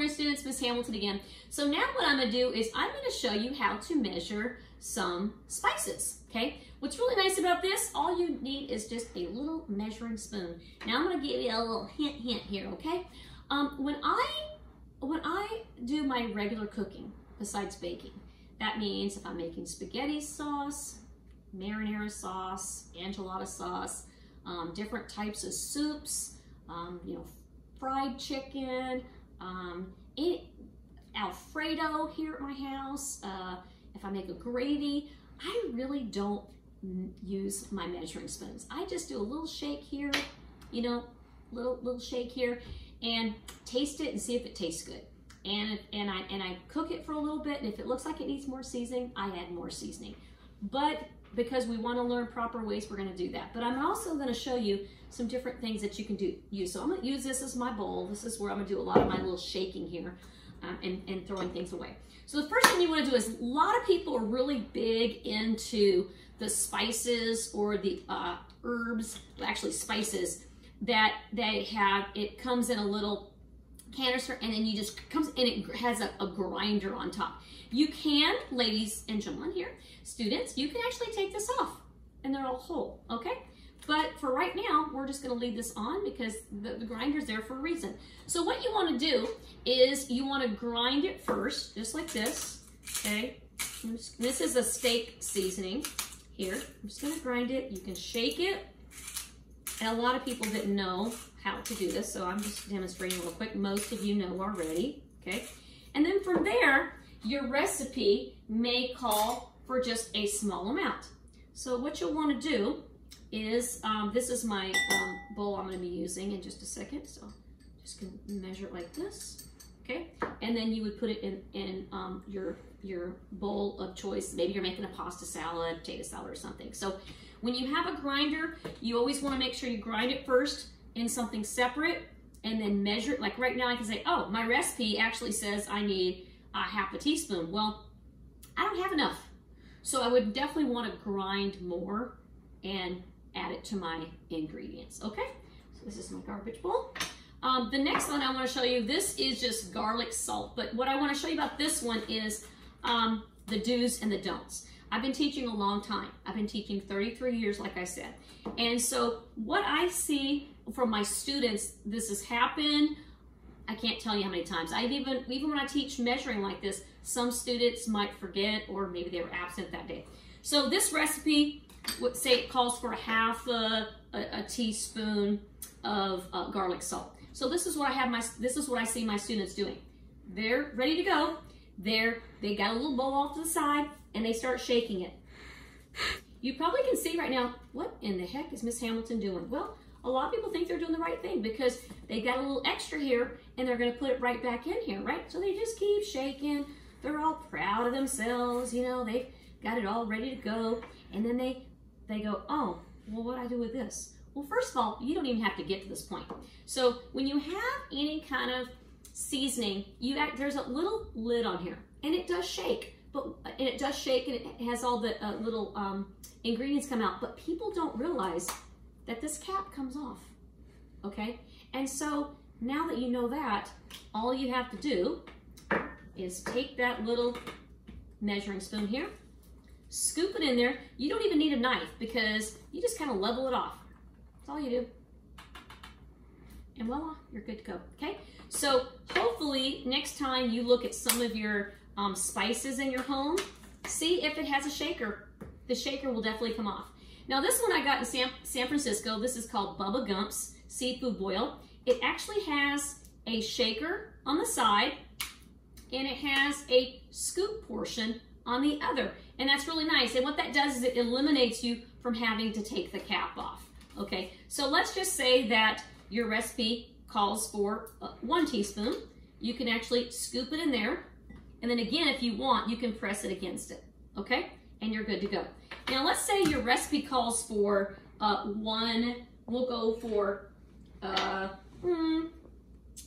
Culinary students, Miss Hamilton again. So now what I'm gonna do is I'm gonna show you how to measure some spices, okay? What's really nice about this, all you need is just a little measuring spoon. Now I'm gonna give you a little hint here, okay? When I do my regular cooking, besides baking, that means if I'm making spaghetti sauce, marinara sauce, enchilada sauce, different types of soups, you know, fried chicken, Alfredo here at my house. If I make a gravy, I really don't use my measuring spoons. I just do a little shake here, you know, little shake here, and taste it and see if it tastes good. And I cook it for a little bit, and if it looks like it needs more seasoning, I add more seasoning. But because we want to learn proper ways, we're going to do that. But I'm also going to show you some different things that you can use. So I'm going to use this as my bowl. This is where I'm going to do a lot of my little shaking here and throwing things away. So the first thing you want to do is, a lot of people are really big into the spices or the herbs, actually spices, that they have. It comes in a little canister, and then you just comes, and it has a grinder on top. You can, ladies and gentlemen here, students, you can actually take this off and they're all whole, okay? But for right now, we're just gonna leave this on because the grinder's there for a reason. So what you wanna do is you wanna grind it first, just like this, okay? This is a steak seasoning here. I'm just gonna grind it. You can shake it. And a lot of people didn't know how to do this, so I'm just demonstrating real quick. Most of you know already, okay? And then from there, your recipe may call for just a small amount. So what you'll want to do is, this is my bowl I'm going to be using in just a second. So just going to measure it like this, okay? And then you would put it in your bowl of choice. Maybe you're making a pasta salad, potato salad or something. So when you have a grinder, you always want to make sure you grind it first in something separate and then measure it. Like right now I can say, oh, my recipe actually says I need a half a teaspoon. Well, I don't have enough. So I would definitely want to grind more and add it to my ingredients, okay? So this is my garbage bowl. The next one I want to show you, this is just garlic salt. But what I want to show you about this one is the do's and the don'ts. I've been teaching a long time. I've been teaching 33 years, like I said. And so what I see from my students, this has happened, I can't tell you how many times. Even when I teach measuring like this, some students might forget, or maybe they were absent that day. So this recipe would say it calls for half a teaspoon of garlic salt. So this is what I see my students doing. They're ready to go. They got a little bowl off to the side, and they start shaking it. You probably can see right now, what in the heck is Miss Hamilton doing? Well, a lot of people think they're doing the right thing because they got a little extra here and they're gonna put it right back in here, right? So they just keep shaking. They're all proud of themselves, you know, they've got it all ready to go. And then they go, oh, well, what do I do with this? Well, first of all, you don't even have to get to this point. So when you have any kind of seasoning, there's a little lid on here and it does shake. And it does shake, and it has all the little ingredients come out, but people don't realize that this cap comes off, okay? And so now that you know that, all you have to do is take that little measuring spoon here, scoop it in there. You don't even need a knife because you just kind of level it off. That's all you do. And voila, you're good to go, okay? So hopefully next time you look at some of your spices in your home, see if it has a shaker. The shaker will definitely come off. Now this one I got in San Francisco. This is called Bubba Gump's Seafood Boil. It actually has a shaker on the side and it has a scoop portion on the other. And that's really nice. And what that does is it eliminates you from having to take the cap off. Okay, so let's just say that your recipe calls for 1 teaspoon. You can actually scoop it in there. And then again, if you want, you can press it against it, okay? And you're good to go. Now, let's say your recipe calls for we'll go for,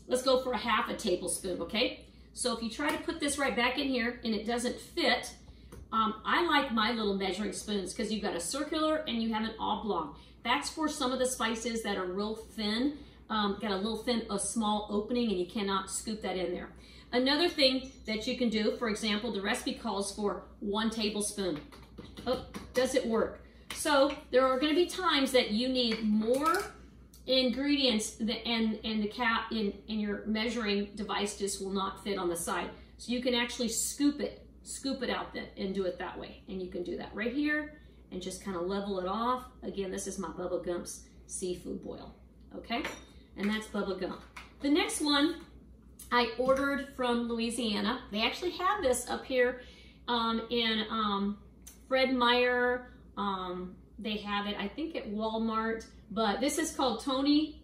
let's go for a half a tablespoon, okay? So if you try to put this right back in here and it doesn't fit, I like my little measuring spoons because you've got a circular and you have an oblong. That's for some of the spices that are real thin. got a small opening, and you cannot scoop that in there. Another thing that you can do, for example, the recipe calls for 1 tablespoon. Oh, does it work? So there are going to be times that you need more ingredients and your measuring device just will not fit on the side. So you can actually scoop it out then and do it that way. And you can do that right here and just kind of level it off. Again, this is my Bubba Gump's seafood boil, okay? And that's Bubba Gump. The next one I ordered from Louisiana. They actually have this up here in Fred Meyer. They have it, I think, at Walmart. But this is called Tony's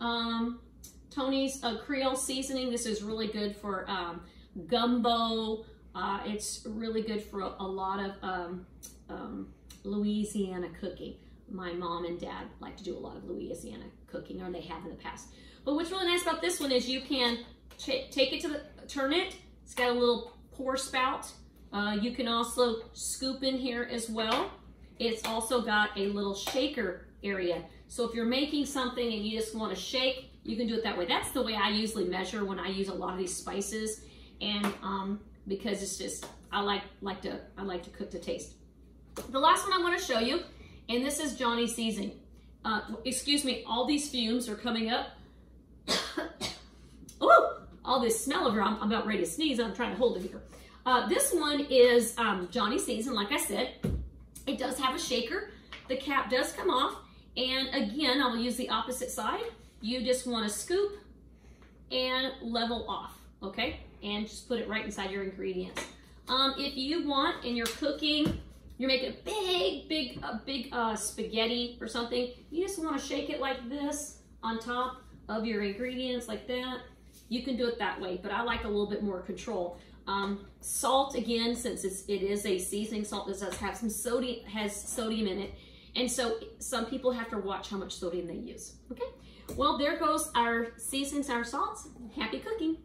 Creole Seasoning. This is really good for gumbo. It's really good for a lot of Louisiana cooking. My mom and dad like to do a lot of Louisiana cooking, or they have in the past. But what's really nice about this one is you can take it turn it. It's got a little pour spout. You can also scoop in here as well. It's also got a little shaker area. So if you're making something and you just want to shake, you can do it that way. That's the way I usually measure when I use a lot of these spices, and because it's just I like to cook to taste. The last one I want to show you, and this is Johnny Seasoning. Excuse me, all these fumes are coming up. Oh, all this smell over. I'm about ready to sneeze. I'm trying to hold it here. This one is Johnny Seasoning. Like I said, it does have a shaker. The cap does come off. And again, I'll use the opposite side. You just want to scoop and level off, okay? And just put it right inside your ingredients. If you want, and you're cooking, you're making a big spaghetti or something, you just want to shake it like this on top of your ingredients like that. You can do it that way, but I like a little bit more control. Salt, again, since it is a seasoning salt, this does have some sodium, has sodium in it. And so some people have to watch how much sodium they use. Okay, well, there goes our seasonings, our salts. Happy cooking.